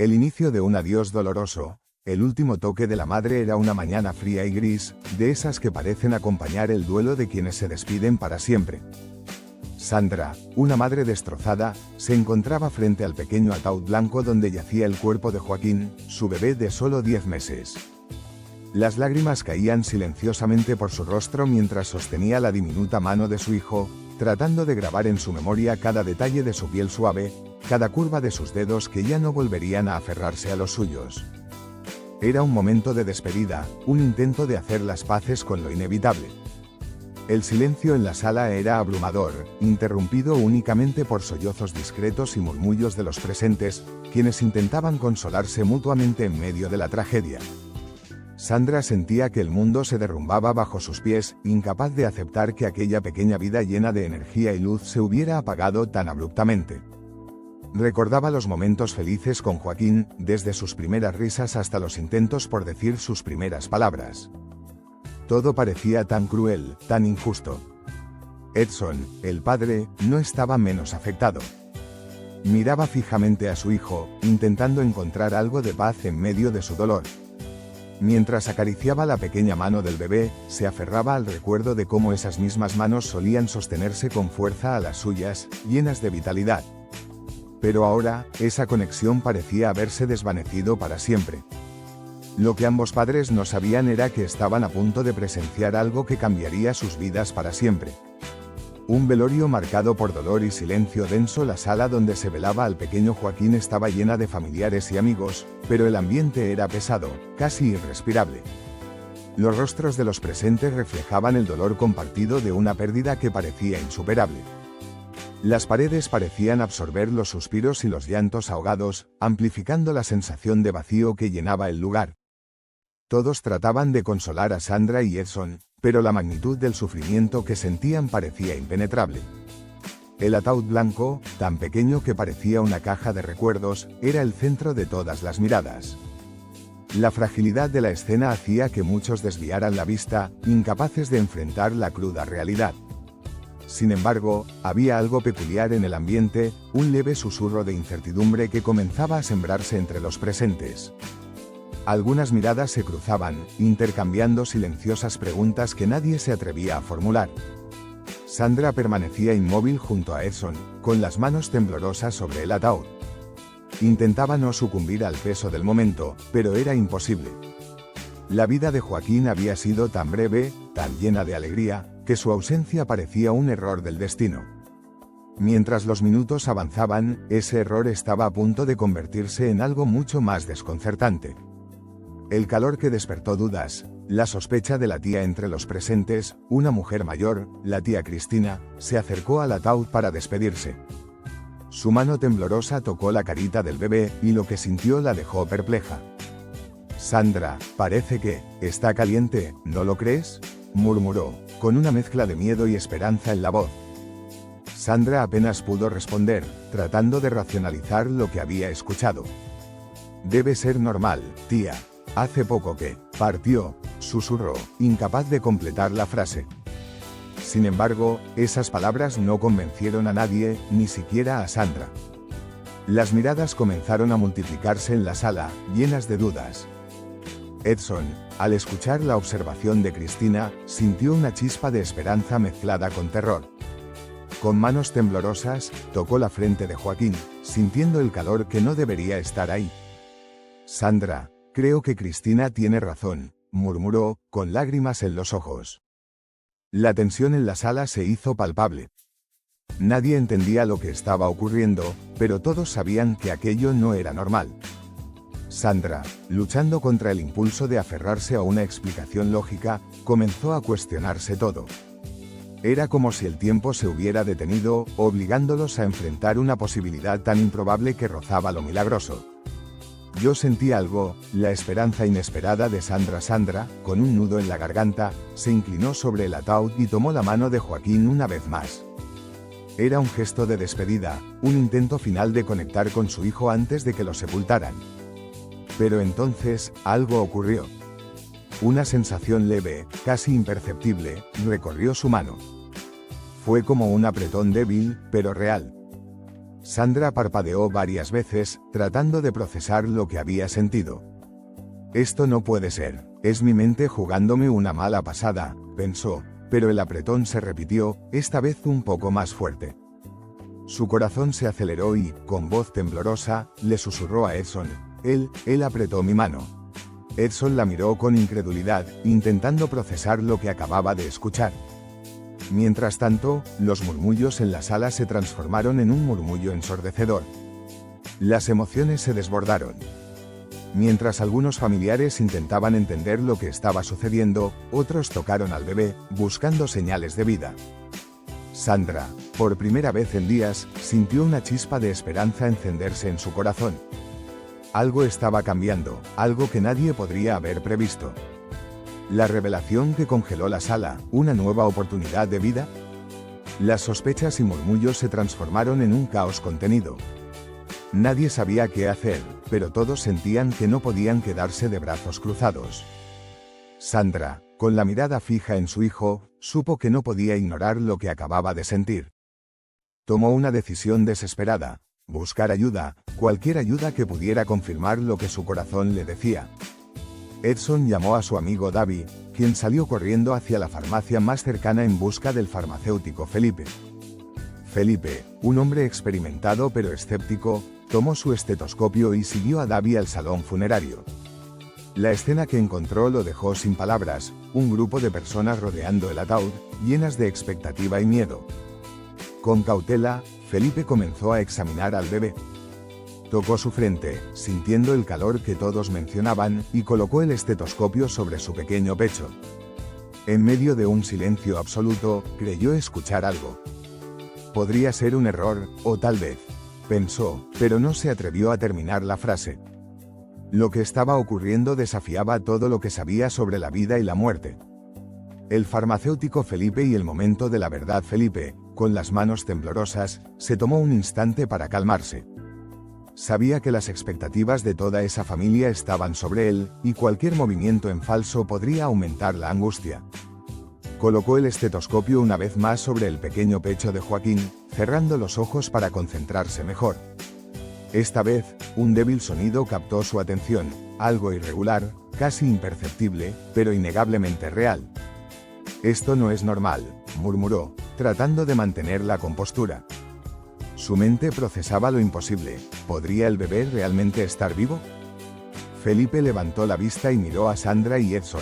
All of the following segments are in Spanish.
El inicio de un adiós doloroso. El último toque de la madre era una mañana fría y gris, de esas que parecen acompañar el duelo de quienes se despiden para siempre. Sandra, una madre destrozada, se encontraba frente al pequeño ataúd blanco donde yacía el cuerpo de Joaquín, su bebé de solo 10 meses. Las lágrimas caían silenciosamente por su rostro mientras sostenía la diminuta mano de su hijo, tratando de grabar en su memoria cada detalle de su piel suave, cada curva de sus dedos que ya no volverían a aferrarse a los suyos. Era un momento de despedida, un intento de hacer las paces con lo inevitable. El silencio en la sala era abrumador, interrumpido únicamente por sollozos discretos y murmullos de los presentes, quienes intentaban consolarse mutuamente en medio de la tragedia. Sandra sentía que el mundo se derrumbaba bajo sus pies, incapaz de aceptar que aquella pequeña vida llena de energía y luz se hubiera apagado tan abruptamente. Recordaba los momentos felices con Joaquín, desde sus primeras risas hasta los intentos por decir sus primeras palabras. Todo parecía tan cruel, tan injusto. Edson, el padre, no estaba menos afectado. Miraba fijamente a su hijo, intentando encontrar algo de paz en medio de su dolor. Mientras acariciaba la pequeña mano del bebé, se aferraba al recuerdo de cómo esas mismas manos solían sostenerse con fuerza a las suyas, llenas de vitalidad. Pero ahora, esa conexión parecía haberse desvanecido para siempre. Lo que ambos padres no sabían era que estaban a punto de presenciar algo que cambiaría sus vidas para siempre. Un velorio marcado por dolor y silencio denso. La sala donde se velaba al pequeño Joaquín estaba llena de familiares y amigos, pero el ambiente era pesado, casi irrespirable. Los rostros de los presentes reflejaban el dolor compartido de una pérdida que parecía insuperable. Las paredes parecían absorber los suspiros y los llantos ahogados, amplificando la sensación de vacío que llenaba el lugar. Todos trataban de consolar a Sandra y Edson, pero la magnitud del sufrimiento que sentían parecía impenetrable. El ataúd blanco, tan pequeño que parecía una caja de recuerdos, era el centro de todas las miradas. La fragilidad de la escena hacía que muchos desviaran la vista, incapaces de enfrentar la cruda realidad. Sin embargo, había algo peculiar en el ambiente, un leve susurro de incertidumbre que comenzaba a sembrarse entre los presentes. Algunas miradas se cruzaban, intercambiando silenciosas preguntas que nadie se atrevía a formular. Sandra permanecía inmóvil junto a Edson, con las manos temblorosas sobre el ataúd. Intentaba no sucumbir al peso del momento, pero era imposible. La vida de Joaquín había sido tan breve, tan llena de alegría, que su ausencia parecía un error del destino. Mientras los minutos avanzaban, ese error estaba a punto de convertirse en algo mucho más desconcertante. El calor que despertó dudas, la sospecha de la tía entre los presentes, una mujer mayor, la tía Cristina, se acercó al ataúd para despedirse. Su mano temblorosa tocó la carita del bebé, y lo que sintió la dejó perpleja. «Sandra, parece que está caliente, ¿no lo crees?», murmuró, con una mezcla de miedo y esperanza en la voz. Sandra apenas pudo responder, tratando de racionalizar lo que había escuchado. «Debe ser normal, tía. Hace poco que partió», susurró, incapaz de completar la frase. Sin embargo, esas palabras no convencieron a nadie, ni siquiera a Sandra. Las miradas comenzaron a multiplicarse en la sala, llenas de dudas. Edson, al escuchar la observación de Cristina, sintió una chispa de esperanza mezclada con terror. Con manos temblorosas, tocó la frente de Joaquín, sintiendo el calor que no debería estar ahí. «Sandra, creo que Cristina tiene razón», murmuró, con lágrimas en los ojos. La tensión en la sala se hizo palpable. Nadie entendía lo que estaba ocurriendo, pero todos sabían que aquello no era normal. Sandra, luchando contra el impulso de aferrarse a una explicación lógica, comenzó a cuestionarse todo. Era como si el tiempo se hubiera detenido, obligándolos a enfrentar una posibilidad tan improbable que rozaba lo milagroso. Yo sentí algo, la esperanza inesperada de Sandra. Sandra, con un nudo en la garganta, se inclinó sobre el ataúd y tomó la mano de Joaquín una vez más. Era un gesto de despedida, un intento final de conectar con su hijo antes de que lo sepultaran. Pero entonces, algo ocurrió. Una sensación leve, casi imperceptible, recorrió su mano. Fue como un apretón débil, pero real. Sandra parpadeó varias veces, tratando de procesar lo que había sentido. Esto no puede ser, es mi mente jugándome una mala pasada, pensó, pero el apretón se repitió, esta vez un poco más fuerte. Su corazón se aceleró y, con voz temblorosa, le susurró a Edson, él apretó mi mano. Edson la miró con incredulidad, intentando procesar lo que acababa de escuchar. Mientras tanto, los murmullos en la sala se transformaron en un murmullo ensordecedor. Las emociones se desbordaron. Mientras algunos familiares intentaban entender lo que estaba sucediendo, otros tocaron al bebé, buscando señales de vida. Sandra, por primera vez en días, sintió una chispa de esperanza encenderse en su corazón. Algo estaba cambiando, algo que nadie podría haber previsto. La revelación que congeló la sala, una nueva oportunidad de vida. Las sospechas y murmullos se transformaron en un caos contenido. Nadie sabía qué hacer, pero todos sentían que no podían quedarse de brazos cruzados. Sandra, con la mirada fija en su hijo, supo que no podía ignorar lo que acababa de sentir. Tomó una decisión desesperada: buscar ayuda, cualquier ayuda que pudiera confirmar lo que su corazón le decía. Edson llamó a su amigo David, quien salió corriendo hacia la farmacia más cercana en busca del farmacéutico Felipe. Felipe, un hombre experimentado pero escéptico, tomó su estetoscopio y siguió a David al salón funerario. La escena que encontró lo dejó sin palabras, un grupo de personas rodeando el ataúd, llenas de expectativa y miedo. Con cautela, Felipe comenzó a examinar al bebé. Tocó su frente, sintiendo el calor que todos mencionaban, y colocó el estetoscopio sobre su pequeño pecho. En medio de un silencio absoluto, creyó escuchar algo. Podría ser un error, o tal vez, pensó, pero no se atrevió a terminar la frase. Lo que estaba ocurriendo desafiaba todo lo que sabía sobre la vida y la muerte. El farmacéutico Felipe y el momento de la verdad. Felipe, con las manos temblorosas, se tomó un instante para calmarse. Sabía que las expectativas de toda esa familia estaban sobre él, y cualquier movimiento en falso podría aumentar la angustia. Colocó el estetoscopio una vez más sobre el pequeño pecho de Joaquín, cerrando los ojos para concentrarse mejor. Esta vez, un débil sonido captó su atención, algo irregular, casi imperceptible, pero innegablemente real. Esto no es normal, murmuró, tratando de mantener la compostura. Su mente procesaba lo imposible. ¿Podría el bebé realmente estar vivo? Felipe levantó la vista y miró a Sandra y Edson.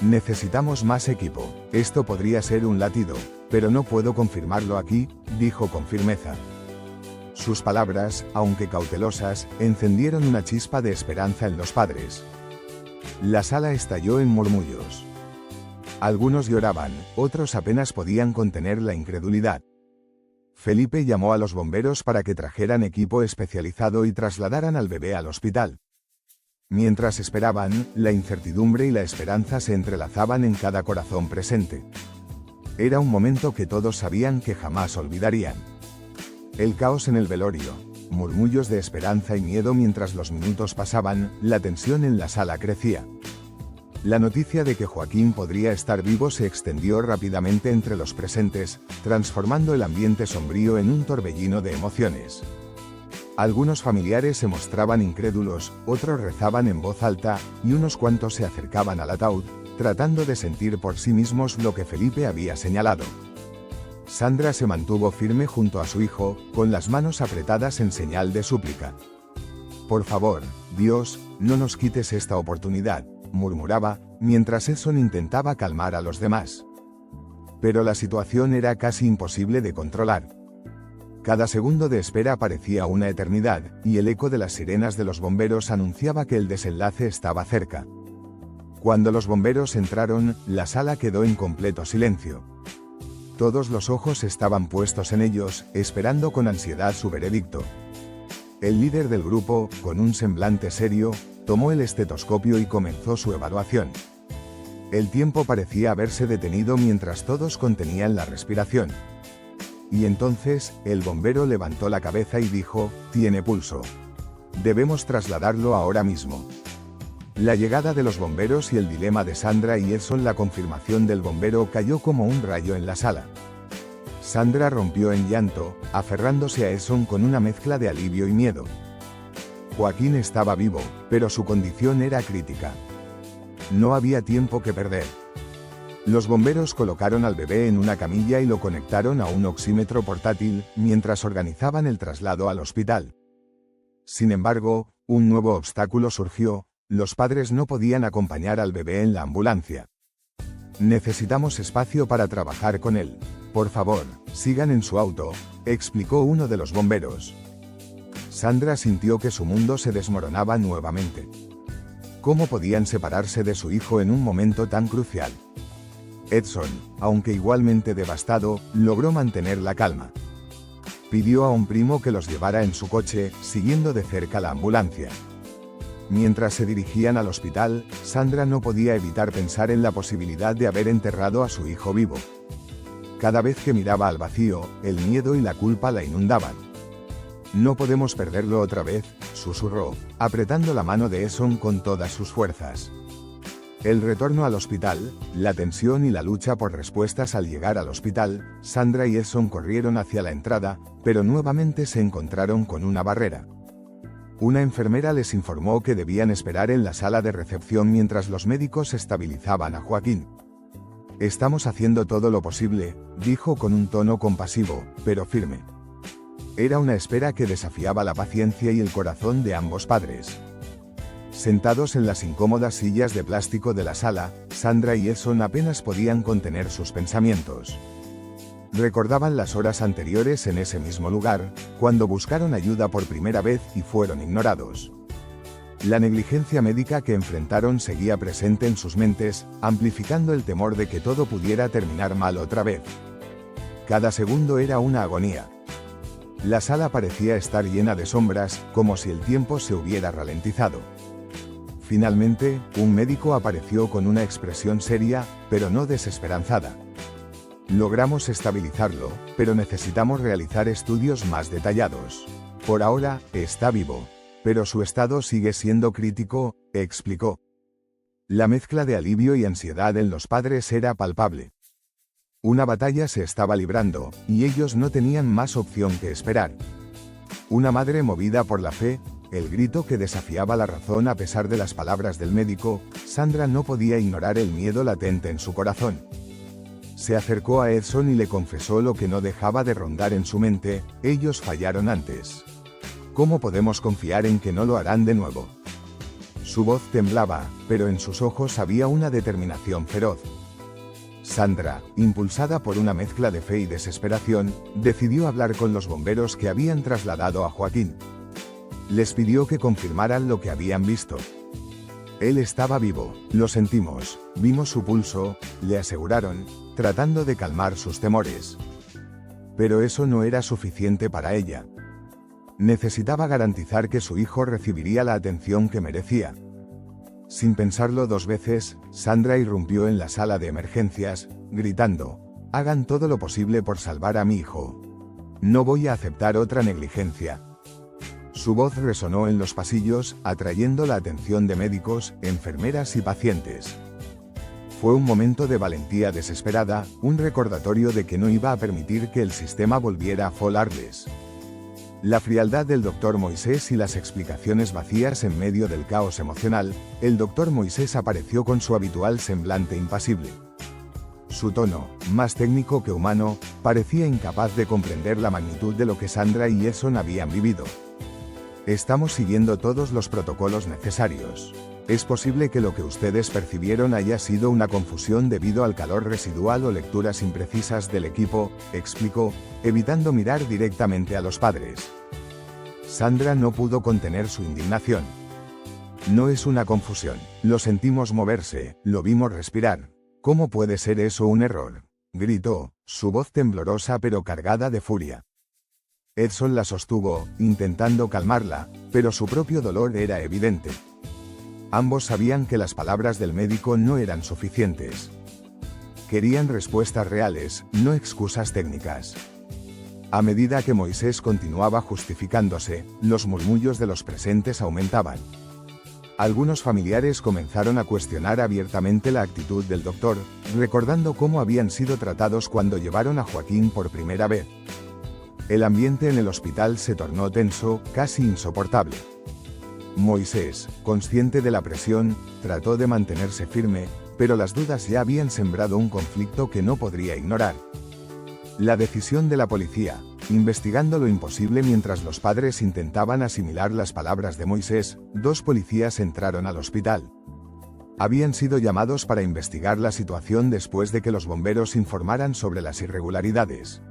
Necesitamos más equipo. Esto podría ser un latido, pero no puedo confirmarlo aquí, dijo con firmeza. Sus palabras, aunque cautelosas, encendieron una chispa de esperanza en los padres. La sala estalló en murmullos. Algunos lloraban, otros apenas podían contener la incredulidad. Felipe llamó a los bomberos para que trajeran equipo especializado y trasladaran al bebé al hospital. Mientras esperaban, la incertidumbre y la esperanza se entrelazaban en cada corazón presente. Era un momento que todos sabían que jamás olvidarían. El caos en el velorio, murmullos de esperanza y miedo mientras los minutos pasaban, la tensión en la sala crecía. La noticia de que Joaquín podría estar vivo se extendió rápidamente entre los presentes, transformando el ambiente sombrío en un torbellino de emociones. Algunos familiares se mostraban incrédulos, otros rezaban en voz alta, y unos cuantos se acercaban al ataúd, tratando de sentir por sí mismos lo que Felipe había señalado. Sandra se mantuvo firme junto a su hijo, con las manos apretadas en señal de súplica. Por favor, Dios, no nos quites esta oportunidad, murmuraba, mientras Edson intentaba calmar a los demás. Pero la situación era casi imposible de controlar. Cada segundo de espera parecía una eternidad, y el eco de las sirenas de los bomberos anunciaba que el desenlace estaba cerca. Cuando los bomberos entraron, la sala quedó en completo silencio. Todos los ojos estaban puestos en ellos, esperando con ansiedad su veredicto. El líder del grupo, con un semblante serio, tomó el estetoscopio y comenzó su evaluación. El tiempo parecía haberse detenido mientras todos contenían la respiración. Y entonces, el bombero levantó la cabeza y dijo: «Tiene pulso. Debemos trasladarlo ahora mismo». La llegada de los bomberos y el dilema de Sandra y Edson. La confirmación del bombero cayó como un rayo en la sala. Sandra rompió en llanto, aferrándose a Eson con una mezcla de alivio y miedo. Joaquín estaba vivo, pero su condición era crítica. No había tiempo que perder. Los bomberos colocaron al bebé en una camilla y lo conectaron a un oxímetro portátil, mientras organizaban el traslado al hospital. Sin embargo, un nuevo obstáculo surgió: los padres no podían acompañar al bebé en la ambulancia. Necesitamos espacio para trabajar con él. Por favor, sigan en su auto, explicó uno de los bomberos. Sandra sintió que su mundo se desmoronaba nuevamente. ¿Cómo podían separarse de su hijo en un momento tan crucial? Edson, aunque igualmente devastado, logró mantener la calma. Pidió a un primo que los llevara en su coche, siguiendo de cerca la ambulancia. Mientras se dirigían al hospital, Sandra no podía evitar pensar en la posibilidad de haber enterrado a su hijo vivo. Cada vez que miraba al vacío, el miedo y la culpa la inundaban. No podemos perderlo otra vez, susurró, apretando la mano de Eson con todas sus fuerzas. El retorno al hospital, la tensión y la lucha por respuestas al llegar al hospital. Sandra y Eson corrieron hacia la entrada, pero nuevamente se encontraron con una barrera. Una enfermera les informó que debían esperar en la sala de recepción mientras los médicos estabilizaban a Joaquín. Estamos haciendo todo lo posible, dijo con un tono compasivo, pero firme. Era una espera que desafiaba la paciencia y el corazón de ambos padres. Sentados en las incómodas sillas de plástico de la sala, Sandra y Eson apenas podían contener sus pensamientos. Recordaban las horas anteriores en ese mismo lugar, cuando buscaron ayuda por primera vez y fueron ignorados. La negligencia médica que enfrentaron seguía presente en sus mentes, amplificando el temor de que todo pudiera terminar mal otra vez. Cada segundo era una agonía. La sala parecía estar llena de sombras, como si el tiempo se hubiera ralentizado. Finalmente, un médico apareció con una expresión seria, pero no desesperanzada. Logramos estabilizarlo, pero necesitamos realizar estudios más detallados. Por ahora, está vivo, pero su estado sigue siendo crítico, explicó. La mezcla de alivio y ansiedad en los padres era palpable. Una batalla se estaba librando, y ellos no tenían más opción que esperar. Una madre movida por la fe, el grito que desafiaba la razón a pesar de las palabras del médico. Sandra no podía ignorar el miedo latente en su corazón. Se acercó a Edson y le confesó lo que no dejaba de rondar en su mente: ellos fallaron antes. ¿Cómo podemos confiar en que no lo harán de nuevo? Su voz temblaba, pero en sus ojos había una determinación feroz. Sandra, impulsada por una mezcla de fe y desesperación, decidió hablar con los bomberos que habían trasladado a Joaquín. Les pidió que confirmaran lo que habían visto. Él estaba vivo, lo sentimos, vimos su pulso, le aseguraron, tratando de calmar sus temores. Pero eso no era suficiente para ella. Necesitaba garantizar que su hijo recibiría la atención que merecía. Sin pensarlo dos veces, Sandra irrumpió en la sala de emergencias, gritando: «Hagan todo lo posible por salvar a mi hijo. No voy a aceptar otra negligencia». Su voz resonó en los pasillos, atrayendo la atención de médicos, enfermeras y pacientes. Fue un momento de valentía desesperada, un recordatorio de que no iba a permitir que el sistema volviera a fallarles. La frialdad del Dr. Moisés y las explicaciones vacías en medio del caos emocional. El Dr. Moisés apareció con su habitual semblante impasible. Su tono, más técnico que humano, parecía incapaz de comprender la magnitud de lo que Sandra y Edson habían vivido. Estamos siguiendo todos los protocolos necesarios. Es posible que lo que ustedes percibieron haya sido una confusión debido al calor residual o lecturas imprecisas del equipo, explicó, evitando mirar directamente a los padres. Sandra no pudo contener su indignación. No es una confusión. Lo sentimos moverse, lo vimos respirar. ¿Cómo puede ser eso un error?, gritó, su voz temblorosa pero cargada de furia. Edson la sostuvo, intentando calmarla, pero su propio dolor era evidente. Ambos sabían que las palabras del médico no eran suficientes. Querían respuestas reales, no excusas técnicas. A medida que Moisés continuaba justificándose, los murmullos de los presentes aumentaban. Algunos familiares comenzaron a cuestionar abiertamente la actitud del doctor, recordando cómo habían sido tratados cuando llevaron a Joaquín por primera vez. El ambiente en el hospital se tornó tenso, casi insoportable. Moisés, consciente de la presión, trató de mantenerse firme, pero las dudas ya habían sembrado un conflicto que no podría ignorar. La decisión de la policía, investigando lo imposible mientras los padres intentaban asimilar las palabras de Moisés, 2 policías entraron al hospital. Habían sido llamados para investigar la situación después de que los bomberos informaran sobre las irregularidades.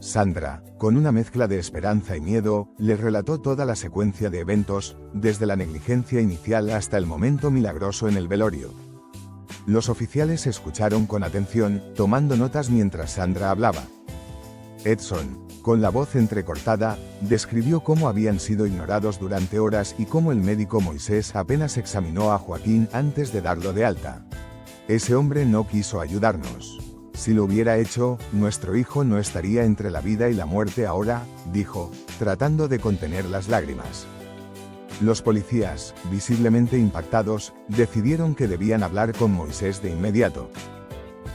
Sandra, con una mezcla de esperanza y miedo, les relató toda la secuencia de eventos, desde la negligencia inicial hasta el momento milagroso en el velorio. Los oficiales escucharon con atención, tomando notas mientras Sandra hablaba. Edson, con la voz entrecortada, describió cómo habían sido ignorados durante horas y cómo el médico Moisés apenas examinó a Joaquín antes de darlo de alta. Ese hombre no quiso ayudarnos. Si lo hubiera hecho, nuestro hijo no estaría entre la vida y la muerte ahora, dijo, tratando de contener las lágrimas. Los policías, visiblemente impactados, decidieron que debían hablar con Moisés de inmediato.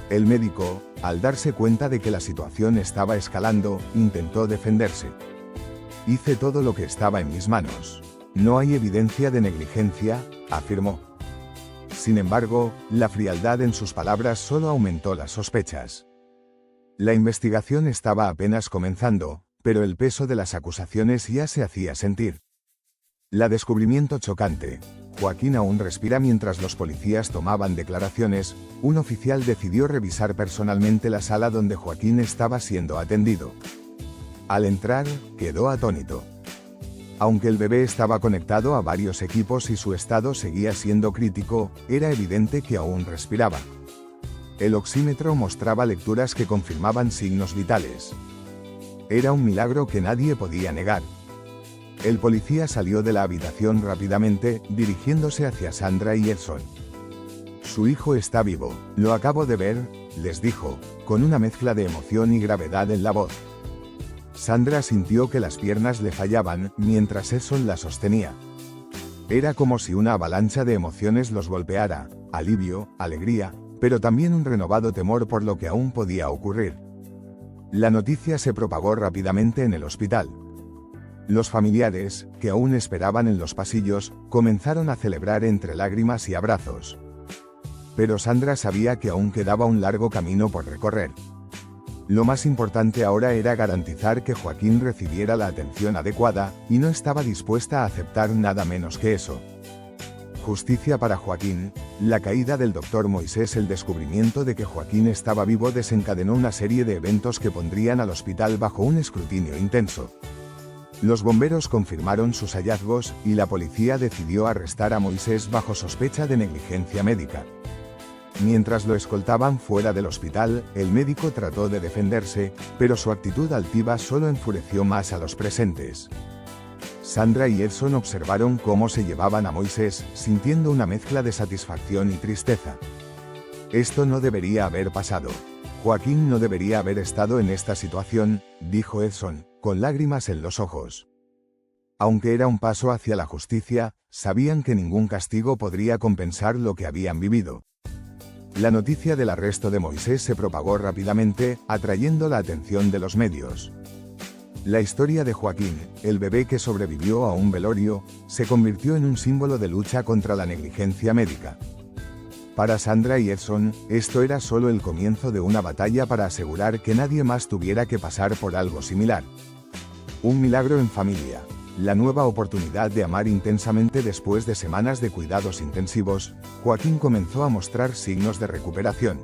El médico, al darse cuenta de que la situación estaba escalando, intentó defenderse. Hice todo lo que estaba en mis manos. No hay evidencia de negligencia, afirmó. Sin embargo, la frialdad en sus palabras solo aumentó las sospechas. La investigación estaba apenas comenzando, pero el peso de las acusaciones ya se hacía sentir. Descubrimiento chocante. Joaquín aún respira. Mientras los policías tomaban declaraciones, un oficial decidió revisar personalmente la sala donde Joaquín estaba siendo atendido. Al entrar, quedó atónito. Aunque el bebé estaba conectado a varios equipos y su estado seguía siendo crítico, era evidente que aún respiraba. El oxímetro mostraba lecturas que confirmaban signos vitales. Era un milagro que nadie podía negar. El policía salió de la habitación rápidamente, dirigiéndose hacia Sandra y Edson. Su hijo está vivo, lo acabo de ver, les dijo, con una mezcla de emoción y gravedad en la voz. Sandra sintió que las piernas le fallaban, mientras Edson la sostenía. Era como si una avalancha de emociones los golpeara, alivio, alegría, pero también un renovado temor por lo que aún podía ocurrir. La noticia se propagó rápidamente en el hospital. Los familiares, que aún esperaban en los pasillos, comenzaron a celebrar entre lágrimas y abrazos. Pero Sandra sabía que aún quedaba un largo camino por recorrer. Lo más importante ahora era garantizar que Joaquín recibiera la atención adecuada, y no estaba dispuesta a aceptar nada menos que eso. Justicia para Joaquín. La caída del doctor Moisés. El descubrimiento de que Joaquín estaba vivo desencadenó una serie de eventos que pondrían al hospital bajo un escrutinio intenso. Los bomberos confirmaron sus hallazgos, y la policía decidió arrestar a Moisés bajo sospecha de negligencia médica. Mientras lo escoltaban fuera del hospital, el médico trató de defenderse, pero su actitud altiva solo enfureció más a los presentes. Sandra y Edson observaron cómo se llevaban a Moisés, sintiendo una mezcla de satisfacción y tristeza. Esto no debería haber pasado. Joaquín no debería haber estado en esta situación, dijo Edson, con lágrimas en los ojos. Aunque era un paso hacia la justicia, sabían que ningún castigo podría compensar lo que habían vivido. La noticia del arresto de Moisés se propagó rápidamente, atrayendo la atención de los medios. La historia de Joaquín, el bebé que sobrevivió a un velorio, se convirtió en un símbolo de lucha contra la negligencia médica. Para Sandra y Edson, esto era solo el comienzo de una batalla para asegurar que nadie más tuviera que pasar por algo similar. Un milagro en familia. La nueva oportunidad de amar intensamente. Después de semanas de cuidados intensivos, Joaquín comenzó a mostrar signos de recuperación.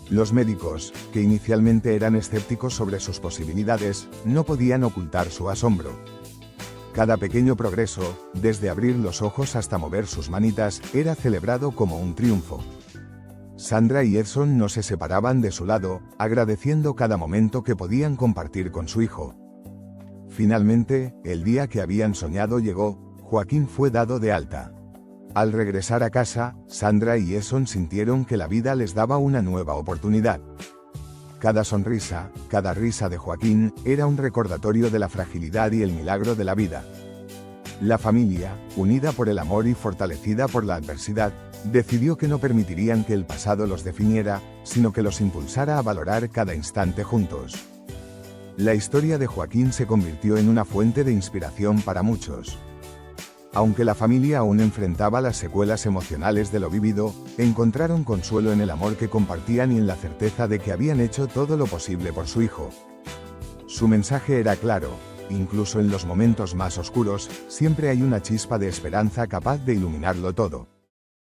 Los médicos, que inicialmente eran escépticos sobre sus posibilidades, no podían ocultar su asombro. Cada pequeño progreso, desde abrir los ojos hasta mover sus manitas, era celebrado como un triunfo. Sandra y Edson no se separaban de su lado, agradeciendo cada momento que podían compartir con su hijo. Finalmente, el día que habían soñado llegó. Joaquín fue dado de alta. Al regresar a casa, Sandra y Edson sintieron que la vida les daba una nueva oportunidad. Cada sonrisa, cada risa de Joaquín, era un recordatorio de la fragilidad y el milagro de la vida. La familia, unida por el amor y fortalecida por la adversidad, decidió que no permitirían que el pasado los definiera, sino que los impulsara a valorar cada instante juntos. La historia de Joaquín se convirtió en una fuente de inspiración para muchos. Aunque la familia aún enfrentaba las secuelas emocionales de lo vivido, encontraron consuelo en el amor que compartían y en la certeza de que habían hecho todo lo posible por su hijo. Su mensaje era claro: incluso en los momentos más oscuros, siempre hay una chispa de esperanza capaz de iluminarlo todo.